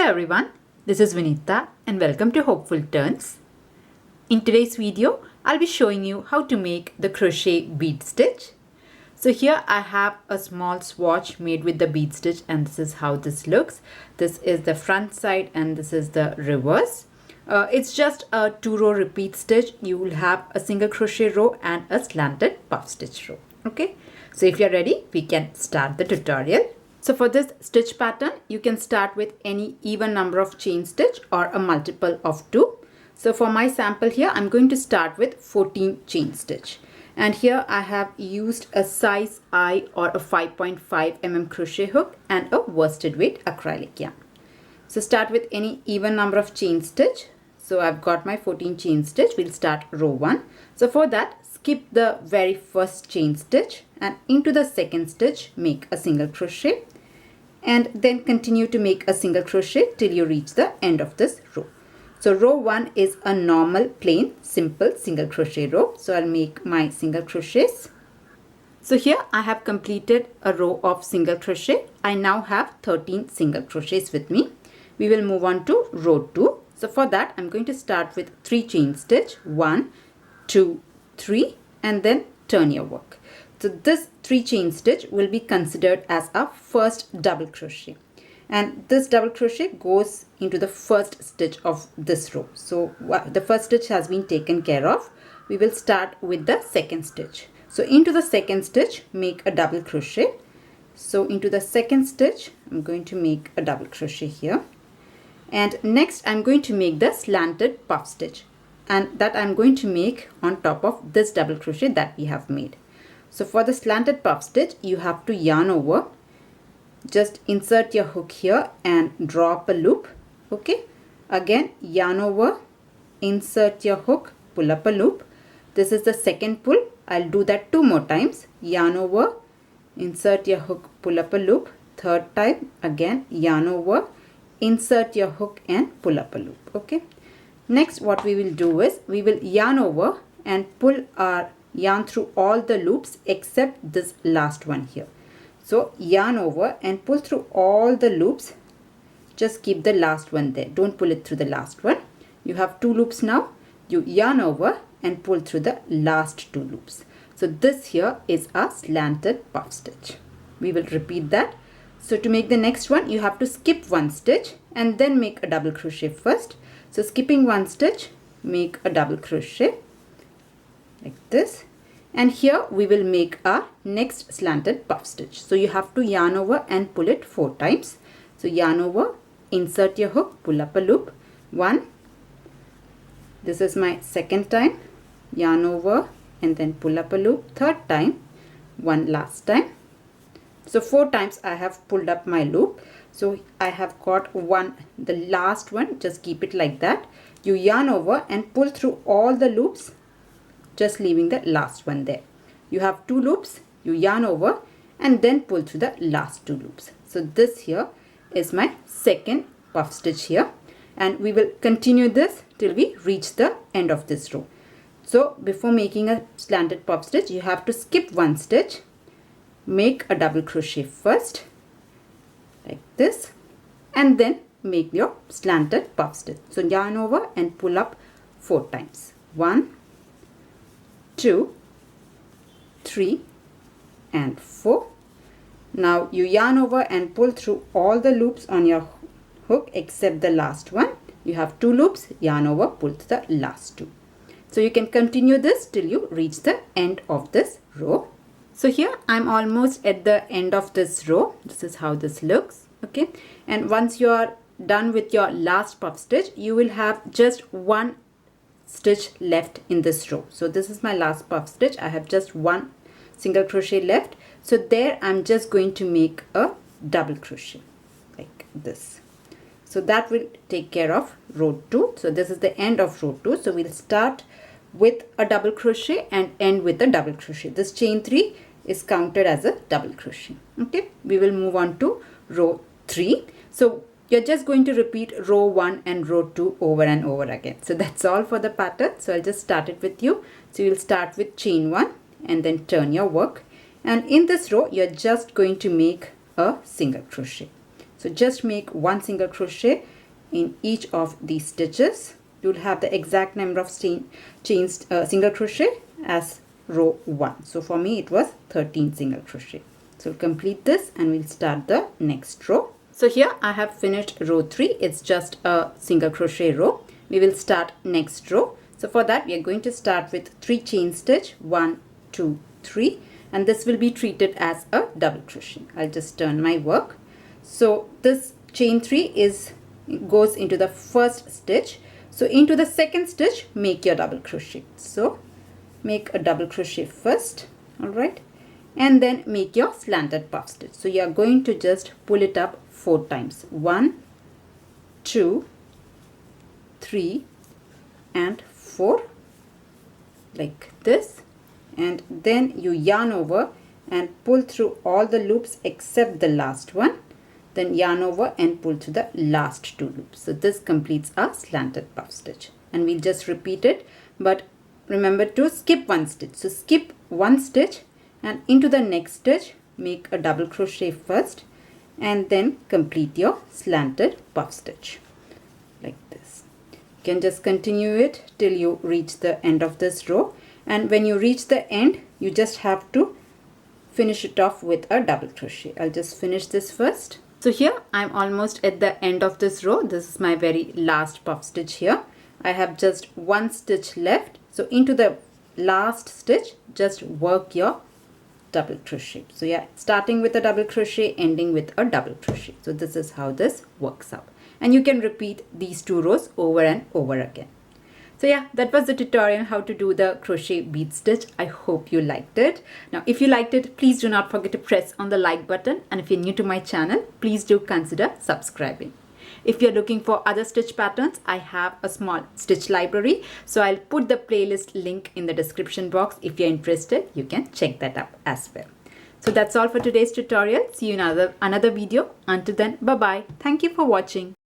Hello everyone, this is Vinita and welcome to Hopeful Turns. In today's video, I'll be showing you how to make the crochet bead stitch. So here I have a small swatch made with the bead stitch and this is how this looks. This is the front side and this is the reverse. It's just a 2-row repeat stitch. You will have a single crochet row and a slanted puff stitch row. Okay, so if you're ready, we can start the tutorial. So for this stitch pattern, you can start with any even number of chain stitch or a multiple of 2. So for my sample here, I'm going to start with 14 chain stitch. And here I have used a size I or a 5.5 mm crochet hook and a worsted weight acrylic yarn. So start with any even number of chain stitch. So I've got my 14 chain stitch. We'll start row 1. So for that, skip the very first chain stitch and into the second stitch, make a single crochet. And then continue to make a single crochet till you reach the end of this row. So row 1 is a normal plain simple single crochet row. So I'll make my single crochets. So here I have completed a row of single crochet. I now have 13 single crochets with me. We will move on to row 2. So for that I'm going to start with 3 chain stitch, 1, 2, 3 and then turn your work. So this 3 chain stitch will be considered as our first double crochet. And this double crochet goes into the first stitch of this row. So the first stitch has been taken care of. We will start with the second stitch. So into the second stitch, make a double crochet. So into the second stitch, I'm going to make a double crochet here. And next I'm going to make the slanted puff stitch. And that I'm going to make on top of this double crochet that we have made. So for the slanted puff stitch, you have to yarn over. Just insert your hook here and draw up a loop. Okay. Again, yarn over, insert your hook, pull up a loop. This is the second pull. I'll do that 2 more times. Yarn over, insert your hook, pull up a loop. Third time, again, yarn over, insert your hook and pull up a loop. Okay. Next, what we will do is we will yarn over and pull our yarn through all the loops except this last one here. So yarn over and pull through all the loops. Just keep the last one there. Don't pull it through the last one. You have 2 loops now. You yarn over and pull through the last 2 loops. So this here is a slanted puff stitch. We will repeat that. So to make the next one, you have to skip 1 stitch and then make a double crochet first. So skipping 1 stitch, make a double crochet like this. And here we will make our next slanted puff stitch. So you have to yarn over and pull it 4 times. So yarn over, insert your hook, pull up a loop. 1. This is my second time. Yarn over and then pull up a loop. Third time. 1 last time. So 4 times I have pulled up my loop. So I have got 1, the last one. Just keep it like that. You yarn over and pull through all the loops, just leaving the last one there. You have 2 loops, you yarn over and then pull through the last 2 loops. So this here is my second puff stitch here, and we will continue this till we reach the end of this row. So before making a slanted puff stitch, you have to skip 1 stitch, make a double crochet first like this, and then make your slanted puff stitch. So yarn over and pull up 4 times. 1, 2, 3 and 4. Now you yarn over and pull through all the loops on your hook except the last one. You have 2 loops, yarn over, pull to the last 2. So you can continue this till you reach the end of this row. So here I'm almost at the end of this row. This is how this looks. Okay. And once you are done with your last puff stitch, you will have just 1 stitch left in this row. So this is my last puff stitch. I have just 1 single crochet left. So there I'm just going to make a double crochet like this. So that will take care of row 2. So this is the end of row 2. So we'll start with a double crochet and end with a double crochet. This chain 3 is counted as a double crochet. Okay, we will move on to row 3. So you're just going to repeat row 1 and row 2 over and over again. So that's all for the pattern. So I'll just start it with you. So you'll start with chain 1 and then turn your work. And in this row, you're just going to make a single crochet. So just make one single crochet in each of these stitches. You'll have the exact number of single crochet as row 1. So for me it was 13 single crochet. So we'll complete this and we'll start the next row. So here I have finished row 3. It's just a single crochet row. We will start next row. So for that we are going to start with 3 chain stitch, 1, 2, 3, and this will be treated as a double crochet. I'll just turn my work. So this chain 3 goes into the first stitch. So into the second stitch make your double crochet. So make a double crochet first, all right, and then make your slanted puff stitch. So you are going to just pull it up 4 times, 1, 2, 3 and 4, like this, and then you yarn over and pull through all the loops except the last one, then yarn over and pull through the last 2 loops. So this completes our slanted puff stitch, and we'll just repeat it, but remember to skip 1 stitch. So skip 1 stitch and into the next stitch make a double crochet first and then complete your slanted puff stitch like this. You can just continue it till you reach the end of this row, and when you reach the end you just have to finish it off with a double crochet. I'll just finish this first. So here I'm almost at the end of this row. This is my very last puff stitch here. I have just 1 stitch left. So into the last stitch just work your double crochet. So yeah, starting with a double crochet, ending with a double crochet. So this is how this works out, and you can repeat these 2 rows over and over again. So yeah, that was the tutorial how to do the crochet bead stitch. I hope you liked it. Now if you liked it, please do not forget to press on the like button, and if you're new to my channel, please do consider subscribing. If you're looking for other stitch patterns, I have a small stitch library. So I'll put the playlist link in the description box. If you're interested, you can check that up as well. So that's all for today's tutorial. See you in another video. Until then, bye-bye. Thank you for watching.